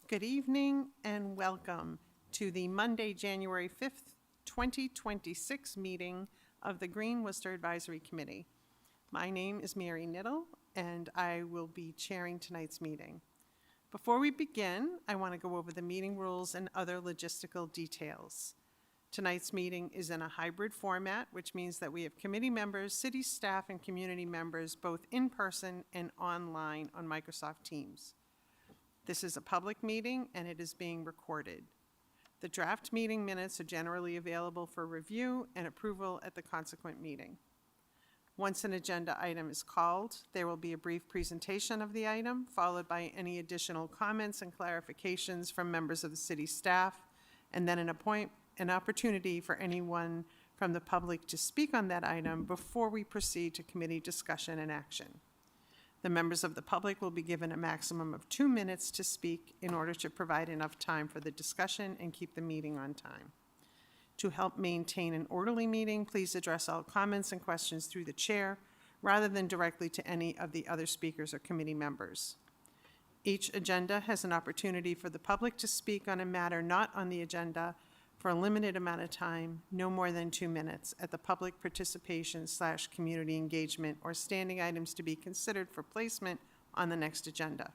Good evening and welcome to the Monday, January 5th, 2026 meeting of the Green Worcester Advisory Committee. My name is Mary Niddle and I will be chairing tonight's meeting. Before we begin, I want to go over the meeting rules and other logistical details. Tonight's meeting is in a hybrid format, which means that we have committee members, city staff, and community members both in person and online on Microsoft Teams. This is a public meeting and it is being recorded. The draft meeting minutes are generally available for review and approval at the consequent meeting. Once an agenda item is called, there will be a brief presentation of the item, followed by any additional comments and clarifications from members of the city staff, and then an opportunity for anyone from the public to speak on that item before we proceed to committee discussion and action. The members of the public will be given a maximum of 2 minutes to speak in order to provide enough time for the discussion and keep the meeting on time. To help maintain an orderly meeting, please address all comments and questions through the chair rather than directly to any of the other speakers or committee members. Each agenda has an opportunity for the public to speak on a matter not on the agenda for a limited amount of time, no more than 2 minutes, at the public participation / community engagement or standing items to be considered for placement on the next agenda.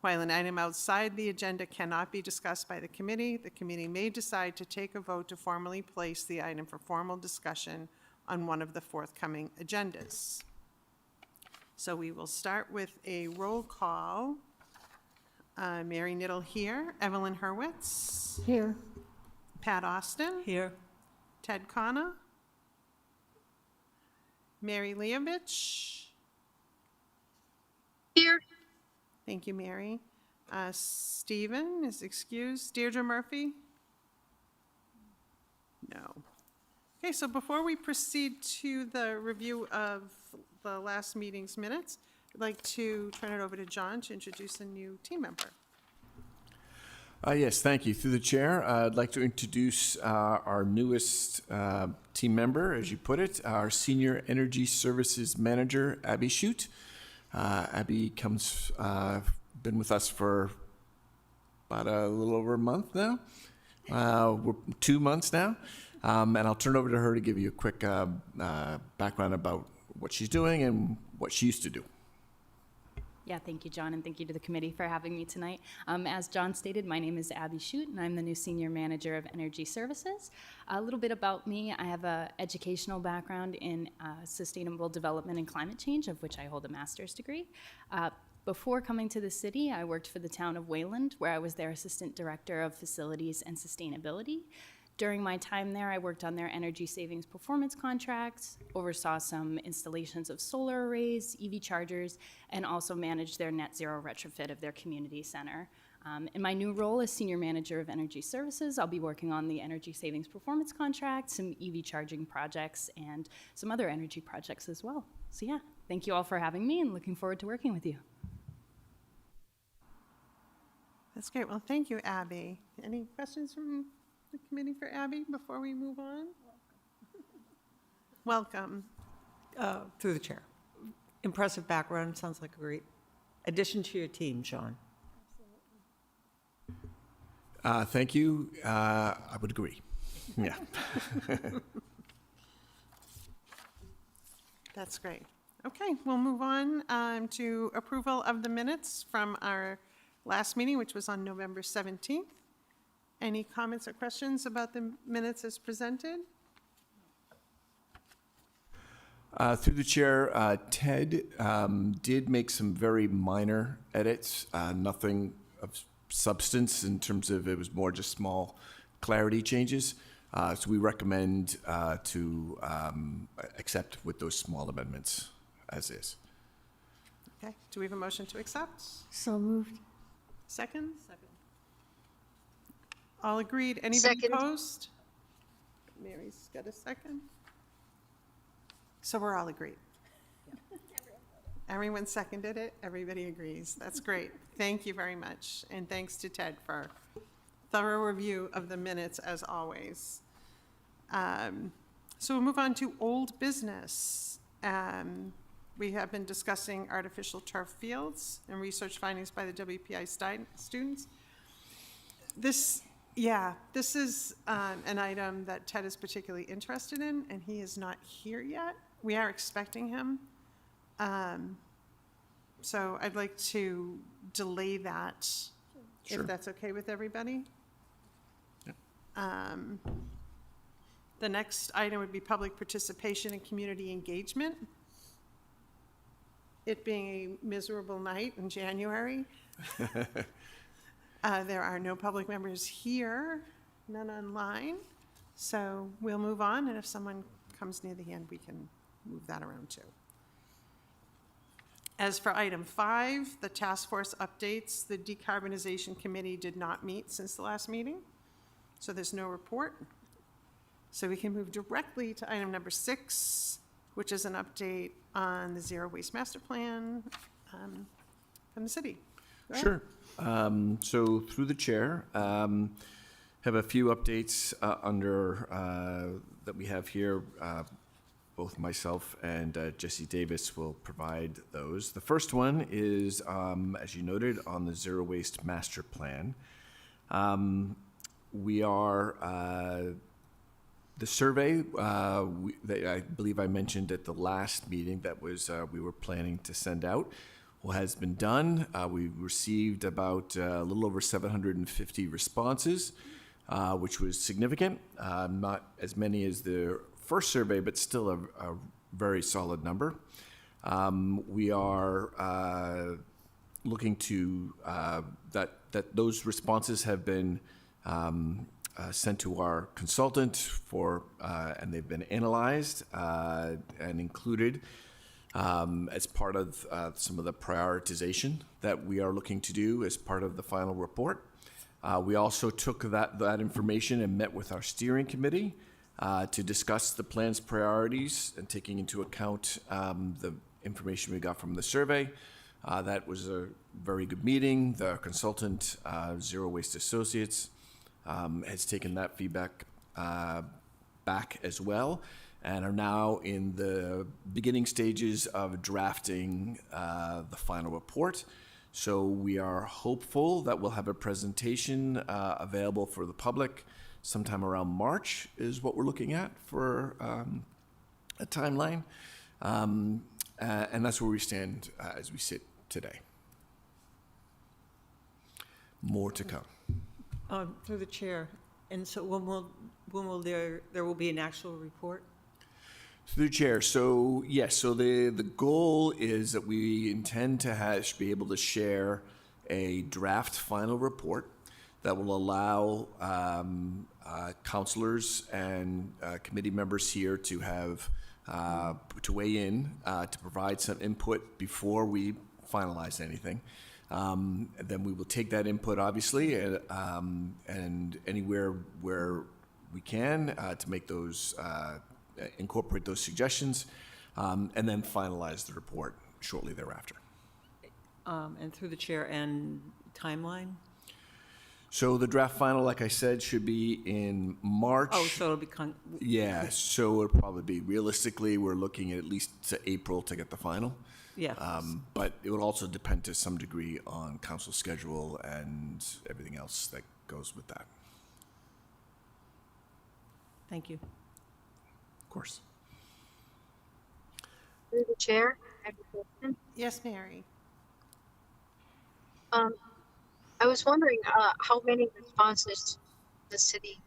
While an item outside the agenda cannot be discussed by the committee may decide to take a vote to formally place the item for formal discussion on one of the forthcoming agendas. So we will start with a roll call. Mary Niddle here. Evelyn Hurwitz. Here. Pat Austin. Here. Ted Connor. Mary Leovich. Here. Thank you, Mary. Stephen is excused. Deirdre Murphy? No. Okay, so before we proceed to the review of the last meeting's minutes, I'd like to turn it over to John to introduce a new team member. Yes, thank you. Through the chair, I'd like to introduce our newest team member, as you put it, our Senior Energy Services Manager, Abby Shute. Abby been with us for about a little over a month now. We're 2 months now. And I'll turn it over to her to give you a quick background about what she's doing and what she used to do. Yeah, thank you, John, and thank you to the committee for having me tonight. As John stated, my name is Abby Shute, and I'm the new Senior Manager of Energy Services. A little bit about me: I have an educational background in sustainable development and climate change, of which I hold a master's degree. Before coming to the city, I worked for the town of Wayland, where I was their Assistant Director of Facilities and Sustainability. During my time there, I worked on their energy savings performance contracts, oversaw some installations of solar arrays, EV chargers, and also managed their net zero retrofit of their community center. In my new role as Senior Manager of Energy Services, I'll be working on the energy savings performance contract, some EV charging projects, and some other energy projects as well. So yeah, thank you all for having me and looking forward to working with you. That's great. Well, thank you, Abby. Any questions from the committee for Abby before we move on? Welcome. Through the chair. Impressive background. Sounds like a great addition to your team, Sean. Thank you. I would agree. Yeah. That's great. Okay, we'll move on to approval of the minutes from our last meeting, which was on November 17th. Any comments or questions about the minutes as presented? Through the chair, Ted did make some very minor edits, nothing of substance in terms of it was more just small clarity changes. So we recommend to accept with those small amendments as is. Okay, do we have a motion to accept? So moved. Second? Second. All agreed. Anybody Second. opposed? Mary's got a second. So we're all agreed. Everyone seconded it. Everybody agrees. That's great. Thank you very much. And thanks to Ted for thorough review of the minutes as always. So we'll move on to old business. We have been discussing artificial turf fields and research findings by the WPI students. this is an item that Ted is particularly interested in, and he is not here yet. We are expecting him. So I'd like to delay that, Sure. if that's okay with everybody. The next item would be public participation and community engagement. It being a miserable night in January. There are no public members here, none online. So we'll move on, and if someone comes near the end, we can move that around too. As for item 5, the task force updates, the decarbonization committee did not meet since the last meeting, so there's no report. So we can move directly to item number 6, which is an update on the zero waste master plan from the city. Go ahead. Sure. So through the chair, have a few updates that we have here. Both myself and Jesse Davis will provide those. The first one is, as you noted, on the zero waste master plan. We are the survey that I believe I mentioned at the last meeting that was we were planning to send out. Well, has been done. We received about a little over 750 responses, which was significant. Not as many as the first survey, but still a very solid number. We are looking to that those responses have been sent to our consultant for, and they've been analyzed and included as part of some of the prioritization that we are looking to do as part of the final report. We also took that information and met with our steering committee to discuss the plan's priorities and taking into account the information we got from the survey. That was a very good meeting. The consultant, Zero Waste Associates, has taken that feedback back as well, and are now in the beginning stages of drafting the final report. So we are hopeful that we'll have a presentation available for the public sometime around March is what we're looking at for a timeline. And that's where we stand as we sit today. More to come. Through the chair, and so when will there will be an actual report? Through the chair. So yes, so the goal is that we intend to be able to share a draft final report that will allow councilors and committee members here to have to weigh in, to provide some input before we finalize anything. Then we will take that input, obviously, and anywhere where we can to make those, incorporate those suggestions, and then finalize the report shortly thereafter. And through the chair, and timeline? So the draft final, like I said, should be in March. Oh, so it'll be Yeah, so it'll probably be, realistically, we're looking at least to April to get the final. yeah. But it will also depend to some degree on council schedule and everything else that goes with that. Thank you. Of course. Through the chair, I have a question. Yes, Mary. I was wondering how many responses the city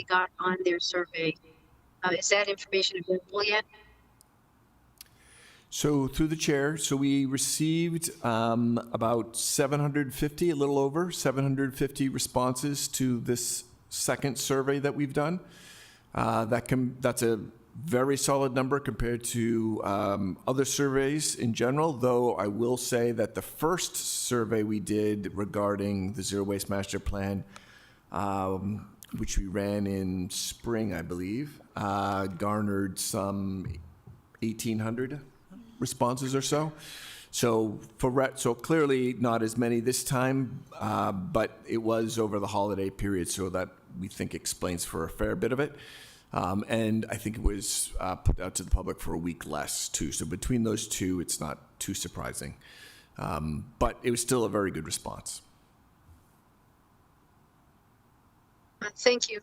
got on their survey. Is that information available yet? So through the chair, so we received about 750, a little over 750 responses to this second survey that we've done. That's a very solid number compared to other surveys in general, though I will say that the first survey we did regarding the Zero Waste Master Plan, which we ran in spring, I believe, garnered some 1,800 responses or so. So clearly not as many this time, but it was over the holiday period, so that we think explains for a fair bit of it. And I think it was put out to the public for a week less too. So between those two, it's not too surprising. But it was still a very good response. Thank you.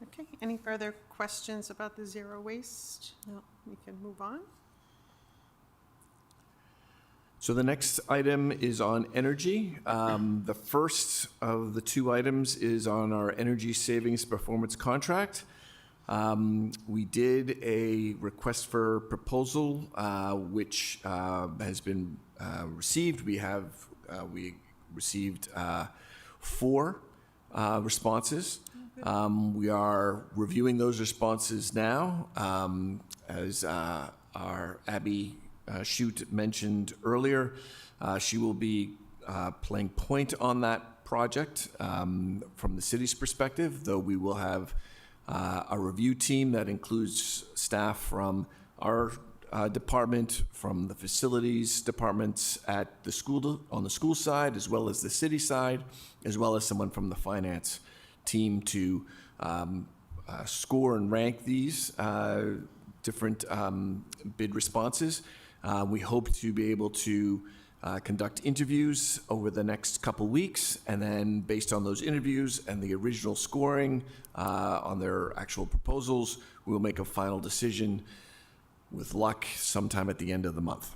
Okay, any further questions about the zero waste? No, we can move on. So the next item is on energy. The first of the two items is on our energy savings performance contract. We did a request for proposal, which has been received. We received 4 responses. We are reviewing those responses now. As our Abby Shute mentioned earlier, she will be playing point on that project from the city's perspective, though we will have a review team that includes staff from our department, from the facilities departments at the school, on the school side, as well as the city side, as well as someone from the finance team to score and rank these different bid responses. We hope to be able to conduct interviews over the next couple weeks, and then based on those interviews and the original scoring on their actual proposals, we will make a final decision with luck sometime at the end of the month,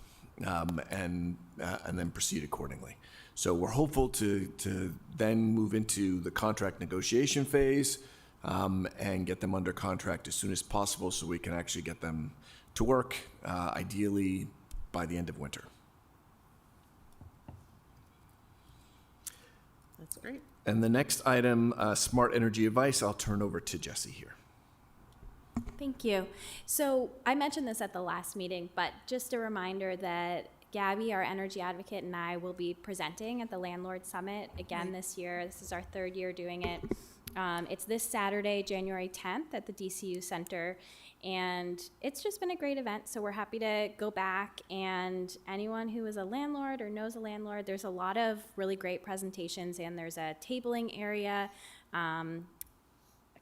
and then proceed accordingly. So we're hopeful to then move into the contract negotiation phase and get them under contract as soon as possible so we can actually get them to work, ideally by the end of winter. That's great. And the next item, smart energy advice, I'll turn over to Jesse here. Thank you. So I mentioned this at the last meeting, but just a reminder that Gabby, our energy advocate, and I will be presenting at the Landlord Summit again this year. This is our 3rd year doing it. It's this Saturday, January 10th at the DCU Center, and it's just been a great event, so we're happy to go back, and anyone who is a landlord or knows a landlord, there's a lot of really great presentations, and there's a tabling area, a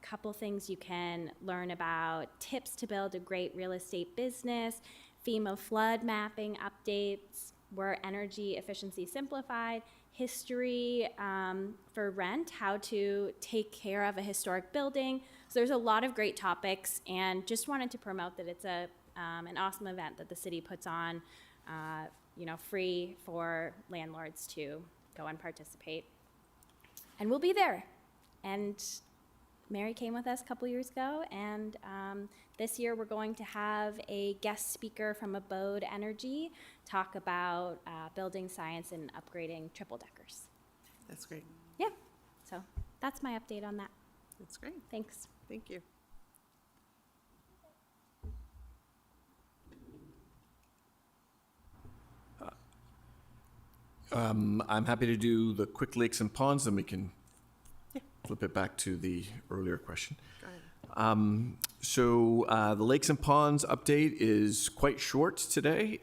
couple things you can learn about, tips to build a great real estate business, FEMA flood mapping updates, where energy efficiency simplified, history for rent, how to take care of a historic building. So there's a lot of great topics, and just wanted to promote that it's an awesome event that the city puts on, free for landlords to go and participate. And we'll be there. And Mary came with us a couple years ago, and this year we're going to have a guest speaker from Abode Energy talk about building science and upgrading triple deckers. That's great. Yeah, so that's my update on that. That's great. Thanks. Thank you. I'm happy to do the quick lakes and ponds, then we can flip it back to the earlier question. Go ahead. So the lakes and ponds update is quite short today.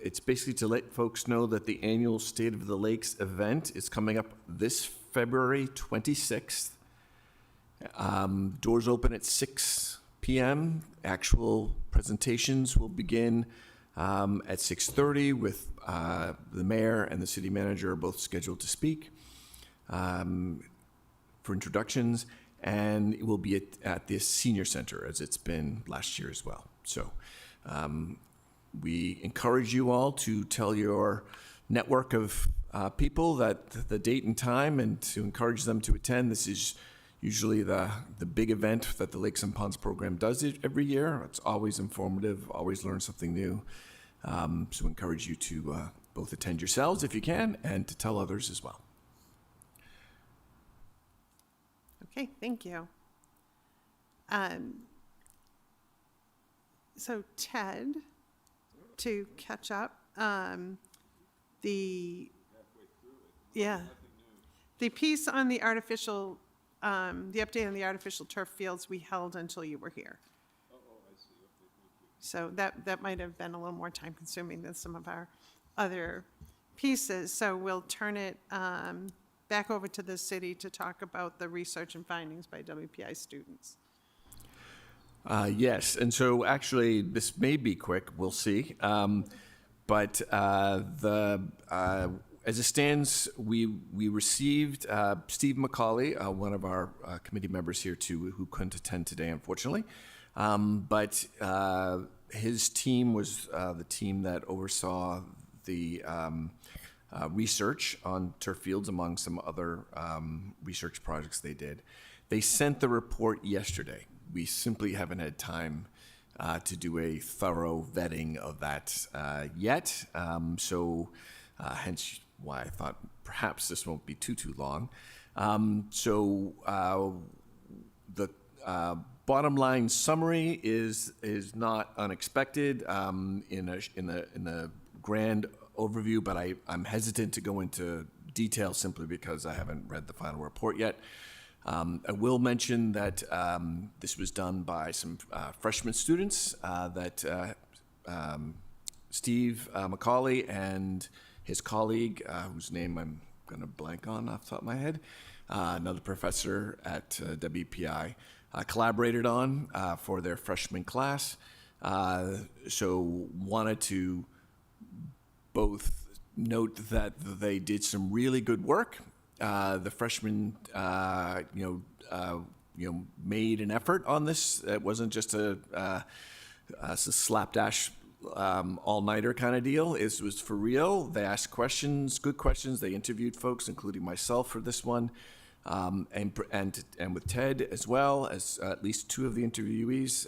It's basically to let folks know that the annual State of the Lakes event is coming up this February 26th. Doors open at 6 p.m. Actual presentations will begin at 6:30 with the mayor and the city manager are both scheduled to speak for introductions, and it will be at the senior center as it's been last year as well. So we encourage you all to tell your network of people that the date and time, and to encourage them to attend. This is usually the big event that the Lakes and Ponds program does every year. It's always informative, always learn something new. So encourage you to both attend yourselves if you can, and to tell others as well. Okay, thank you. So Ted, to catch up, the piece on the artificial, the update on the artificial turf fields we held until you were here. So that might have been a little more time consuming than some of our other pieces. So we'll turn it back over to the city to talk about the research and findings by WPI students. Yes, and so actually this may be quick, we'll see. But as it stands, we received Steve McCauley, one of our committee members here too, who couldn't attend today, unfortunately. But his team was the team that oversaw the research on turf fields, among some other research projects they did. They sent the report yesterday. We simply haven't had time to do a thorough vetting of that yet. So hence why I thought perhaps this won't be too long. The bottom line summary is not unexpected in the grand overview, but I'm hesitant to go into detail simply because I haven't read the final report yet. I will mention that this was done by some freshman students that Steve McCauley and his colleague, whose name I'm going to blank on off the top of my head, another professor at WPI, collaborated on for their freshman class. So wanted to both note that they did some really good work. The freshmen, made an effort on this. It wasn't just a slapdash all-nighter kind of deal. It was for real. They asked questions, good questions. They interviewed folks, including myself, for this one, and with Ted as well as at least two of the interviewees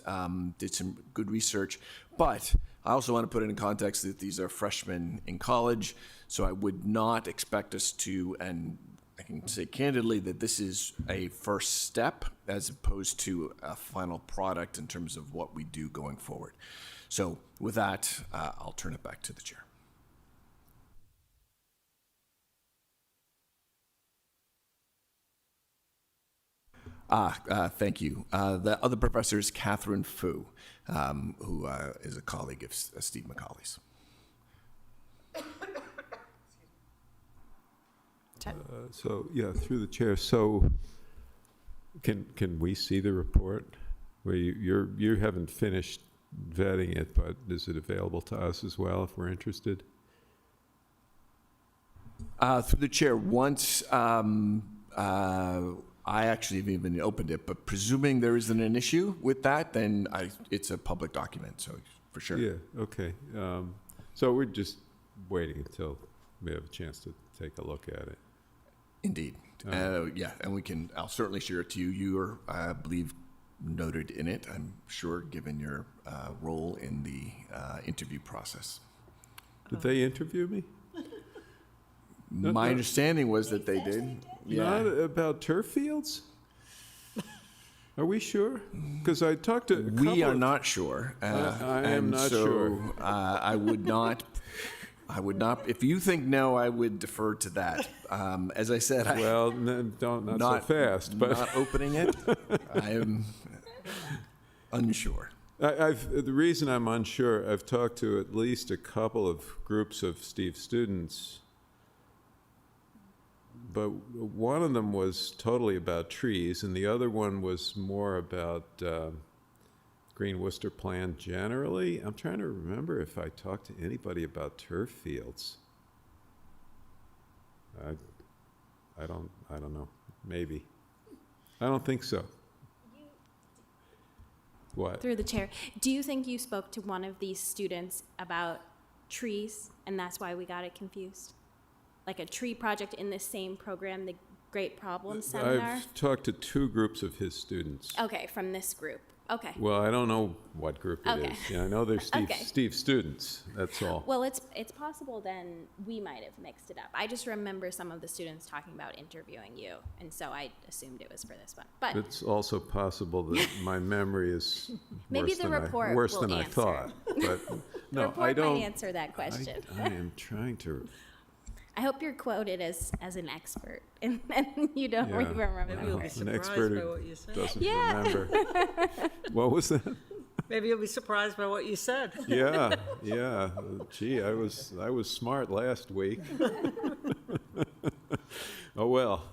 did some good research. But I also want to put it in context that these are freshmen in college, so I would not expect us to, and I can say candidly that this is a first step as opposed to a final product in terms of what we do going forward. So with that, I'll turn it back to the chair. Thank you. The other professor is Catherine Fu, who is a colleague of Steve McCauley's. Through the chair. So, can we see the report? Where you haven't finished vetting it, but is it available to us as well if we're interested? Through the chair, once I actually haven't even opened it, but presuming there isn't an issue with that, then it's a public document, so for sure. Yeah. Okay. So we're just waiting until we have a chance to take a look at it. Indeed. Yeah, and I'll certainly share it to you. You are, I believe, noted in it, I'm sure, given your role in the interview process. Did they interview me? My understanding was that they did. Yeah. Not about turf fields? Are we sure? Because I talked to We are not sure. I am not sure. I would not. If you think no, I would defer to that. As I said, not so fast. But not opening it. I am unsure. The reason I'm unsure, I've talked to at least a couple of groups of Steve's students, but one of them was totally about trees, and the other one was more about Green Worcester plan generally. I'm trying to remember if I talked to anybody about turf fields. I don't know. Maybe. I don't think so. What? Through the chair, do you think you spoke to one of these students about trees, and that's why we got it confused? Like a tree project in the same program, the Great Problems Seminar? I've talked to two groups of his students. Okay, from this group. Okay. Well, I don't know what group it Okay. is. Yeah, I know they're Steve's students, that's all. Well, it's possible then we might have mixed it up. I just remember some of the students talking about interviewing you, and so I assumed it was for this one. But It's also possible that my memory is Maybe worse the than report worse will than I answer. thought. But the no, report I don't. might answer that question. I am trying to. I hope you're quoted as an expert, and you don't Yeah. even remember. Maybe you'll be An surprised expert by who what you said. doesn't Yeah. remember. What was that? Maybe you'll be surprised by what you said. Yeah. Gee, I was smart last week. Oh well.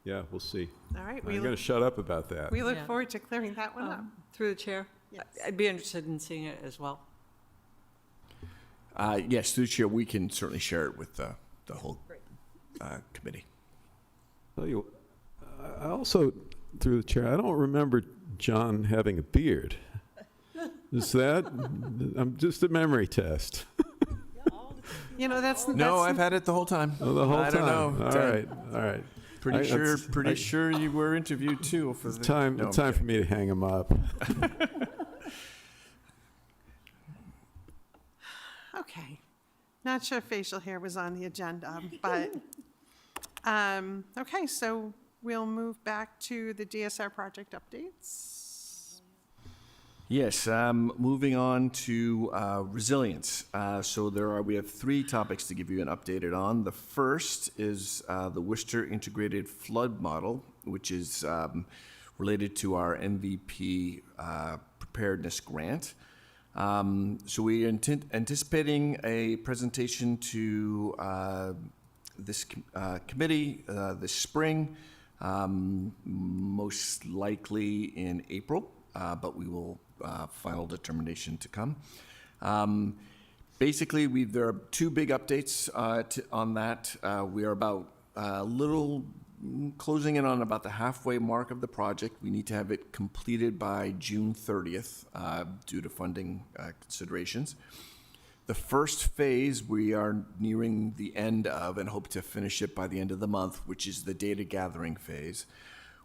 Yeah, we'll see. All right, I'm going to shut up about that. we look Yeah. forward to clearing that one up. Through the chair, Yes. I'd be interested in seeing it as well. Yes, through the chair, we can certainly share it with the the whole committee. Tell you, I also, through the chair, I don't remember John having a beard. Is that? I'm just a memory test. You know, that's No, I've had it the whole time. Oh, the whole I time. don't know. All right, all right. Pretty sure you were interviewed too. For It's the, time. no, It's time for me to hang him up. okay. Not sure if facial hair was on the agenda, but, okay, so we'll move back to the DSR project updates. Yes, moving on to resilience. We have 3 topics to give you an update on. The first is the Worcester Integrated Flood Model, which is related to our MVP preparedness grant. So we are anticipating a presentation to this committee this spring, most likely in April, but we will final determination to come. Basically, there are 2 big updates on that. We are about closing in on about the halfway mark of the project. We need to have it completed by June 30th due to funding considerations. The first phase we are nearing the end of and hope to finish it by the end of the month, which is the data gathering phase.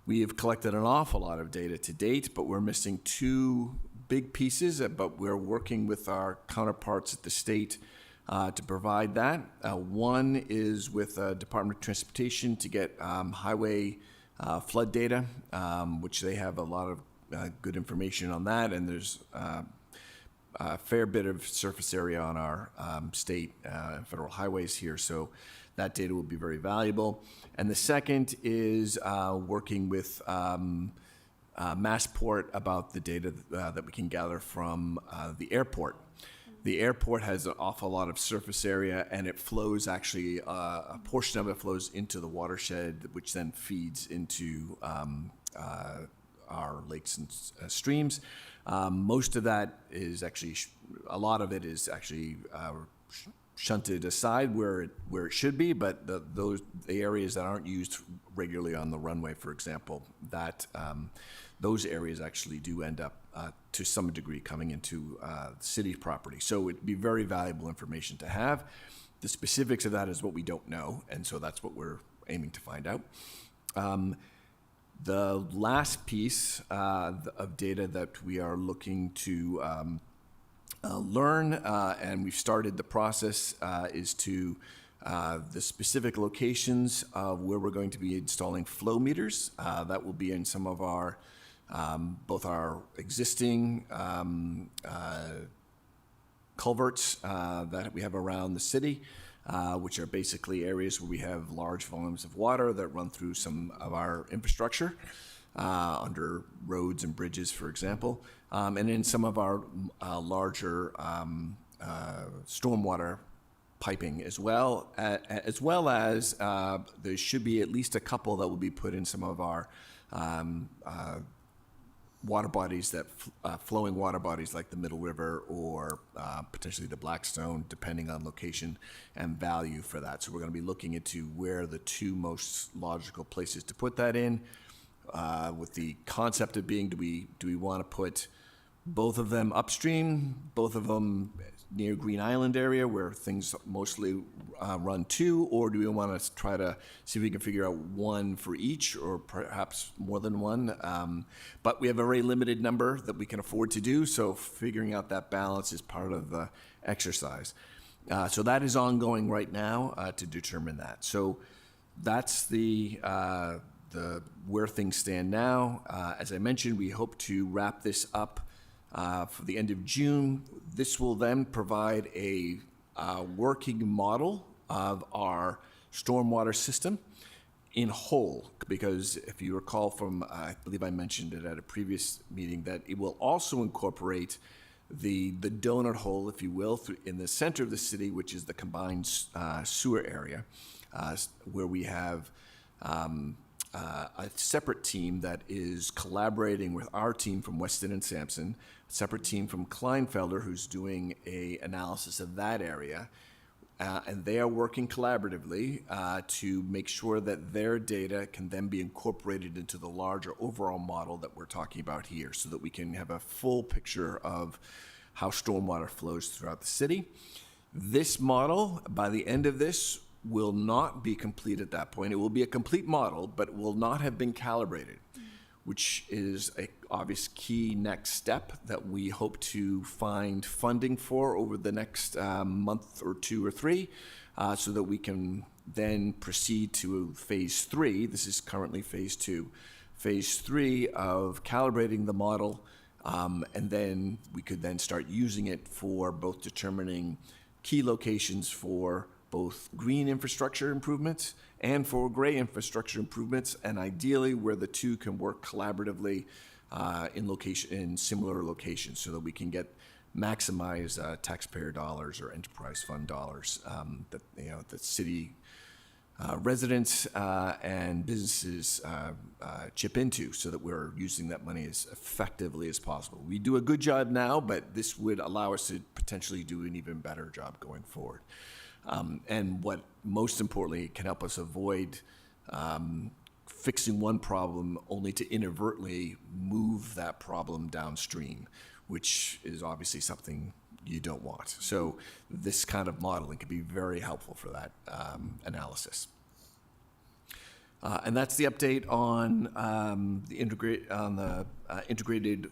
We have collected an awful lot of data to date, but we're missing 2 big pieces, but we're working with our counterparts at the state to provide that. One is with Department of Transportation to get highway flood data, which they have a lot of good information on that, and there's a fair bit of surface area on our state and federal highways here, so that data will be very valuable. And the second is working with Massport about the data that we can gather from the airport. The airport has an awful lot of surface area, and it flows actually, a portion of it flows into the watershed, which then feeds into our lakes and streams. Most of that is actually, a lot of it is actually shunted aside where it should be, but the areas that aren't used regularly on the runway, for example, that those areas actually do end up to some degree coming into city property. So it'd be very valuable information to have. The specifics of that is what we don't know, and so that's what we're aiming to find out. The last piece of data that we are looking to learn, and we've started the process, is to the specific locations of where we're going to be installing flow meters. That will be in some of our, both our existing culverts that we have around the city, which are basically areas where we have large volumes of water that run through some of our infrastructure, under roads and bridges, for example, and in some of our larger stormwater piping as well as there should be at least a couple that will be put in some of our water bodies that flowing water bodies like the Middle River or potentially the Blackstone, depending on location and value for that. So we're going to be looking into where the 2 most logical places to put that in, with the concept of being, do we want to put both of them upstream, both of them near Green Island area where things mostly run to, or do we want to try to see if we can figure out one for each, or perhaps more than one? But we have a very limited number that we can afford to do, so figuring out that balance is part of the exercise. So that is ongoing right now to determine that. So that's the where things stand now. As I mentioned, we hope to wrap this up for the end of June. This will then provide a working model of our stormwater system in whole, because if you recall from, I believe I mentioned it at a previous meeting, that it will also incorporate the donut hole, if you will, in the center of the city, which is the combined sewer area, where we have a separate team that is collaborating with our team from Weston and Sampson, a separate team from Kleinfelder who's doing a analysis of that area, and they are working collaboratively to make sure that their data can then be incorporated into the larger overall model that we're talking about here, so that we can have a full picture of how stormwater flows throughout the city. This model, by the end of this, will not be complete at that point. It will be a complete model, but will not have been calibrated, which is a obvious key next step that we hope to find funding for over the next month or 2 or 3, so that we can then proceed to phase 3. This is currently phase 2. Phase 3 of calibrating the model, and then we could then start using it for both determining key locations for both green infrastructure improvements and for gray infrastructure improvements, and ideally where the two can work collaboratively in similar locations, so that we can maximize taxpayer dollars or enterprise fund dollars that city residents and businesses chip into, so that we're using that money as effectively as possible. We do a good job now, but this would allow us to potentially do an even better job going forward. And what most importantly can help us avoid fixing one problem only to inadvertently move that problem downstream, which is obviously something you don't want. So this kind of modeling can be very helpful for that analysis. And that's the update on the integrated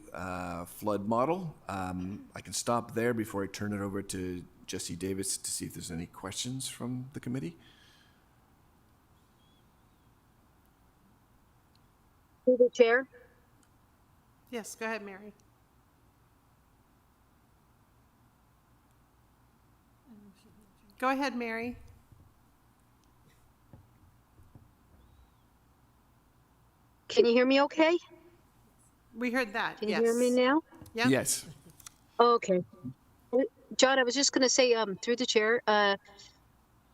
flood model. I can stop there before I turn it over to Jesse Davis to see if there's any questions from the committee. Through the chair. Yes, go ahead, Mary. Go ahead, Mary. Can you hear me okay? We heard that, Can you yes. hear me now? Yep. Yes. Okay. John, I was just going to say, through the chair,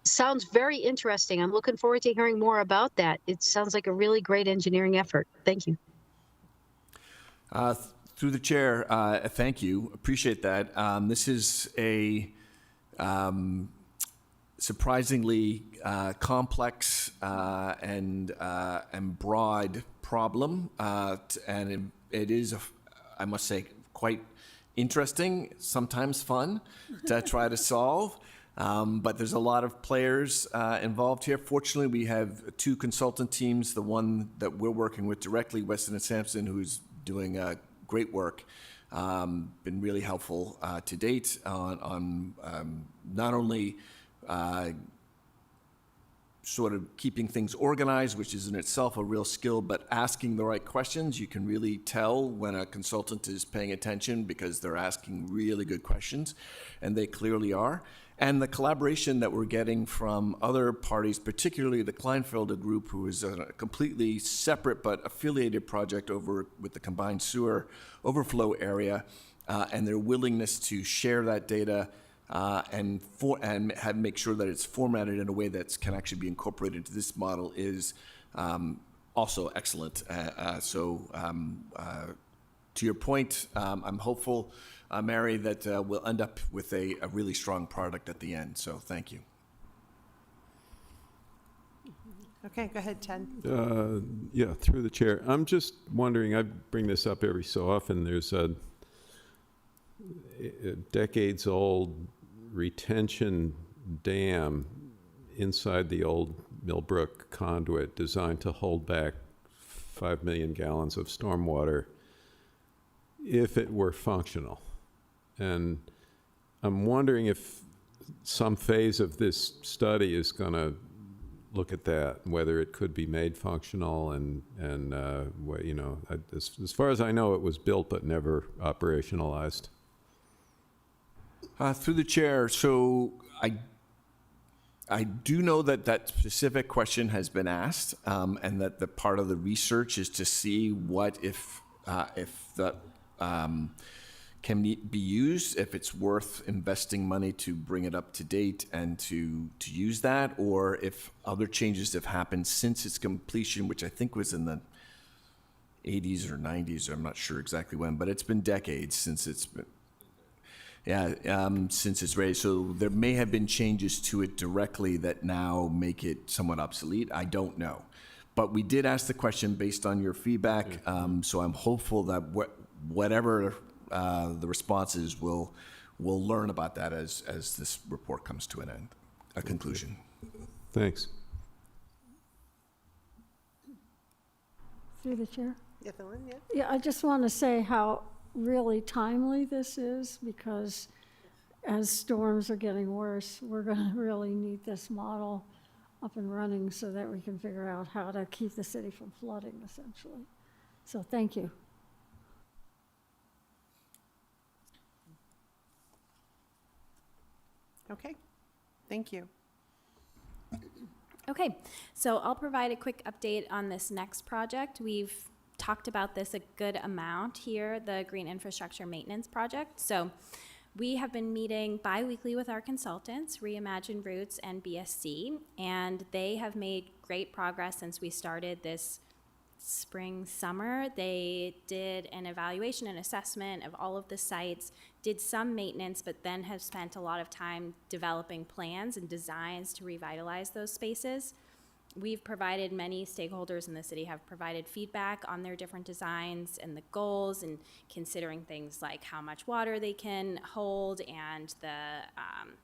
sounds very interesting. I'm looking forward to hearing more about that. It sounds like a really great engineering effort. Thank you. Through the chair, thank you. Appreciate that. This is a surprisingly complex and broad problem, and it is, I must say, quite interesting, sometimes fun to try to solve. But there's a lot of players involved here. Fortunately, we have 2 consultant teams. The one that we're working with directly, Weston and Sampson, who's doing great work, been really helpful to date on not only sort of keeping things organized, which is in itself a real skill, but asking the right questions. You can really tell when a consultant is paying attention because they're asking really good questions, and they clearly are. And the collaboration that we're getting from other parties, particularly the Kleinfelder Group, who is a completely separate but affiliated project over with the combined sewer overflow area, and their willingness to share that data and make sure that it's formatted in a way that can actually be incorporated into this model is also excellent. To your point, I'm hopeful, Mary, that we'll end up with a really strong product at the end. So thank you. Okay, go ahead, Ted. Yeah, through the chair. I'm just wondering, I bring this up every so often. There's a decades-old retention dam inside the old Millbrook conduit designed to hold back 5 million gallons of stormwater if it were functional. And I'm wondering if some phase of this study is going to look at that, whether it could be made functional as far as I know, it was built but never operationalized. Through the chair, so I do know that that specific question has been asked, and that the part of the research is to see what if that can be used, if it's worth investing money to bring it up to date and to use that, or if other changes have happened since its completion, which I think was in the 80s or 90s, I'm not sure exactly when, but it's been decades since it's been. Yeah, since it's raised, so there may have been changes to it directly that now make it somewhat obsolete. I don't know. But we did ask the question based on your feedback, so I'm hopeful that whatever the response is, we'll learn about that as this report comes to an end, a conclusion. Thanks. Through the chair. Evelyn, yeah? Yeah, I just want to say how really timely this is, because as storms are getting worse, we're going to really need this model up and running so that we can figure out how to keep the city from flooding, essentially. So thank you. Okay, thank you. Okay, so I'll provide a quick update on this next project. We've talked about this a good amount here, the Green Infrastructure Maintenance Project. So we have been meeting bi-weekly with our consultants, Reimagine Roots and BSC, and they have made great progress since we started this summer. They did an evaluation and assessment of all of the sites, did some maintenance, but then have spent a lot of time developing plans and designs to revitalize those spaces. We've provided, many stakeholders in the city have provided feedback on their different designs and the goals, and considering things like how much water they can hold and the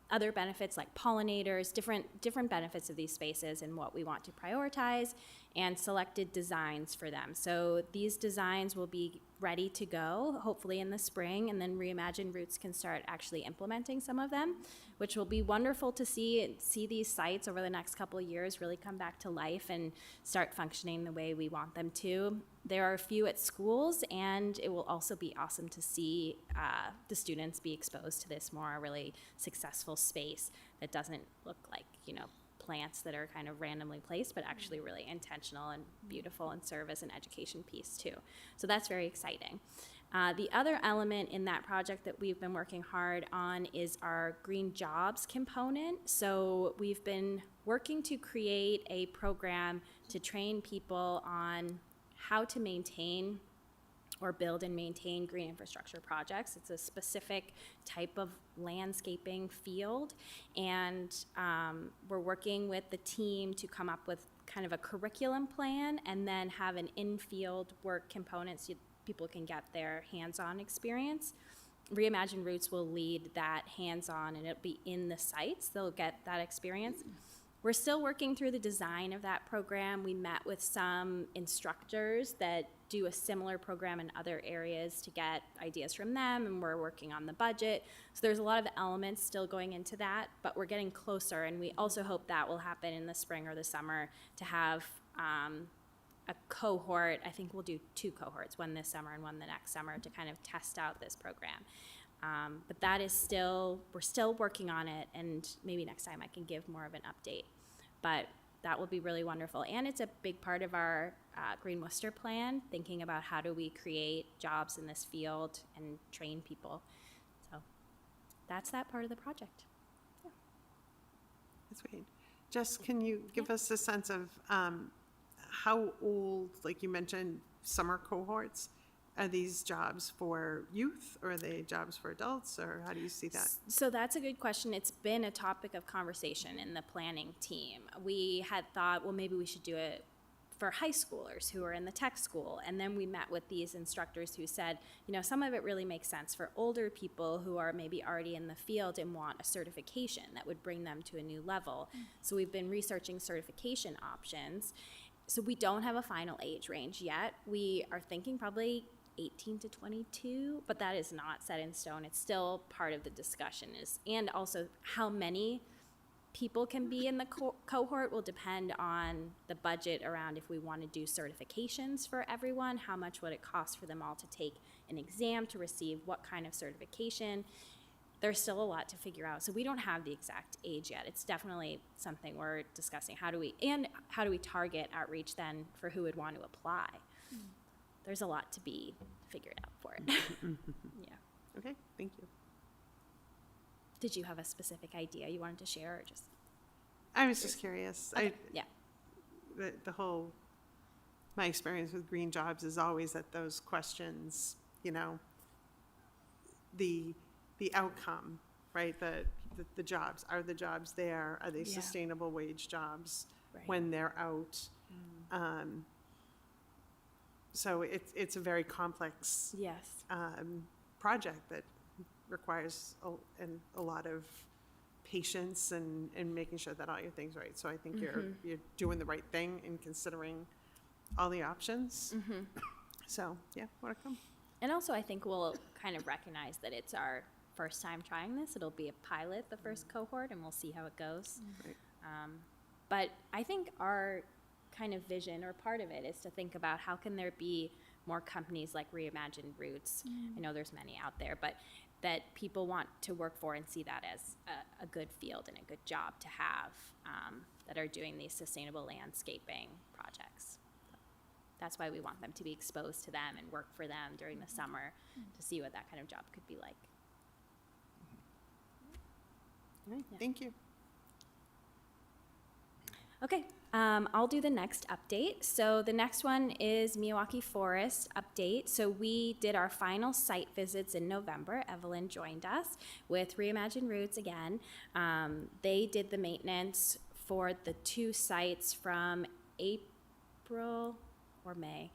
other benefits like pollinators, different benefits of these spaces and what we want to prioritize, and selected designs for them. So these designs will be ready to go, hopefully in the spring, and then Reimagine Roots can start actually implementing some of them, which will be wonderful to see these sites over the next couple of years really come back to life and start functioning the way we want them to. There are a few at schools, and it will also be awesome to see the students be exposed to this more really successful space that doesn't look like, plants that are kind of randomly placed, but actually really intentional and beautiful and serve as an education piece too. So that's very exciting. The other element in that project that we've been working hard on is our green jobs component. So we've been working to create a program to train people on how to maintain or build and maintain green infrastructure projects. It's a specific type of landscaping field, and we're working with the team to come up with kind of a curriculum plan and then have an in-field work component so people can get their hands-on experience. Reimagine Roots will lead that hands-on, and it'll be in the sites. They'll get that experience. We're still working through the design of that program. We met with some instructors that do a similar program in other areas to get ideas from them, and we're working on the budget. So there's a lot of elements still going into that, but we're getting closer, and we also hope that will happen in the spring or the summer to have a cohort. I think we'll do 2 cohorts, one this summer and one the next summer, to kind of test out this program. But that is we're still working on it, and maybe next time I can give more of an update. But that will be really wonderful. And it's a big part of our Green Worcester plan, thinking about how do we create jobs in this field and train people. So that's that part of the project. Yeah. That's great. Jess, can you give us a sense of how old, like you mentioned, summer cohorts? Are these jobs for youth, or are they jobs for adults, or how do you see that? So that's a good question. It's been a topic of conversation in the planning team. We had thought, well, maybe we should do it for high schoolers who are in the tech school. And then we met with these instructors who said, some of it really makes sense for older people who are maybe already in the field and want a certification that would bring them to a new level. So we've been researching certification options. So we don't have a final age range yet. We are thinking probably 18 to 22, but that is not set in stone. It's still part of the discussion, and also how many people can be in the cohort will depend on the budget around if we want to do certifications for everyone, how much would it cost for them all to take an exam to receive what kind of certification. There's still a lot to figure out. So we don't have the exact age yet. It's definitely something we're discussing. How do we target outreach then for who would want to apply? There's a lot to be figured out for it. Yeah. Okay, thank you. Did you have a specific idea you wanted to share, or just? I was just curious. Okay. Yeah. My experience with green jobs is always that those questions, the the outcome, right? The jobs, are the jobs there? Are they Yeah. sustainable wage jobs Right. when they're out? So it's a very complex Yes. project that requires a lot of patience and making sure that all your things are right. So I think you're doing the right thing in considering all the options. So yeah, more to come. And also, I think we'll kind of recognize that it's our first time trying this. It'll be a pilot, the first cohort, and we'll see how it goes. Right. But I think our kind of vision, or part of it, is to think about how can there be more companies like Reimagined Roots. I know there's many out there, but that people want to work for and see that as a good field and a good job to have, that are doing these sustainable landscaping projects. That's why we want them to be exposed to them and work for them during the summer to see what that kind of job could be like. All right, thank you. Okay, I'll do the next update. So the next one is Milwaukee Forest update. So we did our final site visits in November. Evelyn joined us with Reimagine Roots again. They did the maintenance for the 2 sites from April or May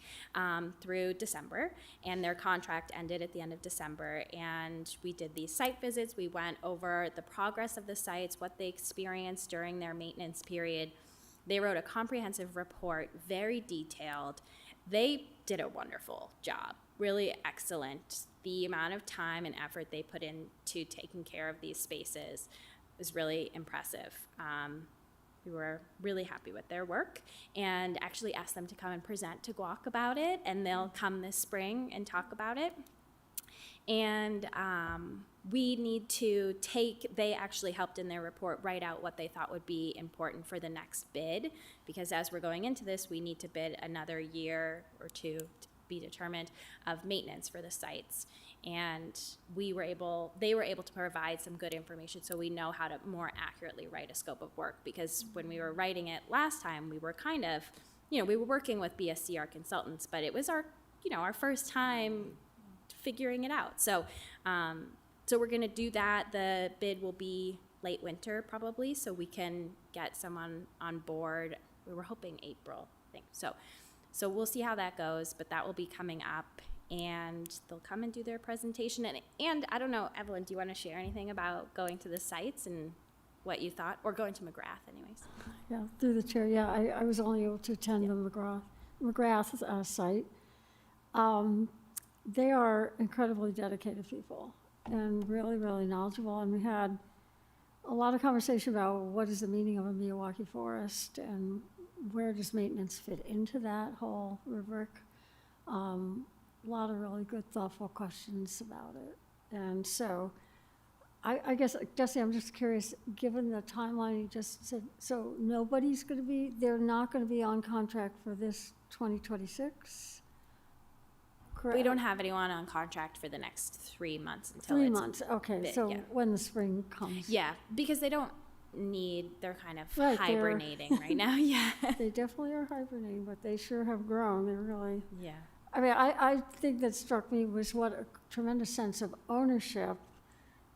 through December, and their contract ended at the end of December. And we did these site visits. We went over the progress of the sites, what they experienced during their maintenance period. They wrote a comprehensive report, very detailed. They did a wonderful job, really excellent. The amount of time and effort they put into taking care of these spaces was really impressive. We were really happy with their work and actually asked them to come and present to GWAC about it, and they'll come this spring and talk about it. And we need to they actually helped in their report write out what they thought would be important for the next bid, because as we're going into this, we need to bid another year or 2 to be determined of maintenance for the sites. And they were able to provide some good information so we know how to more accurately write a scope of work, because when we were writing it last time, we were kind of, we were working with BSCR consultants, but it was our first time figuring it out. So we're going to do that. The bid will be late winter probably, so we can get someone on board. We were hoping April, I think. So we'll see how that goes, but that will be coming up, and they'll come and do their presentation. And I don't know, Evelyn, do you want to share anything about going to the sites and what you thought, or going to McGrath anyways? Yeah, through the chair, yeah, I was only able to attend the McGrath site. They are incredibly dedicated people and really, really knowledgeable. And we had a lot of conversation about what is the meaning of a Milwaukee forest and where does maintenance fit into that whole rubric. A lot of really good, thoughtful questions about it. And so I guess, Jesse, I'm just curious, given the timeline you just said, so they're not going to be on contract for this 2026? Correct? We don't have anyone on contract for the next 3 months until 3 it's months, okay, bid, so yeah. when the spring comes. Yeah, because they're kind of Right, they're- hibernating right now. Yeah. They definitely are hibernating, but they sure have grown. They're really, Yeah. I mean, I think that struck me was what a tremendous sense of ownership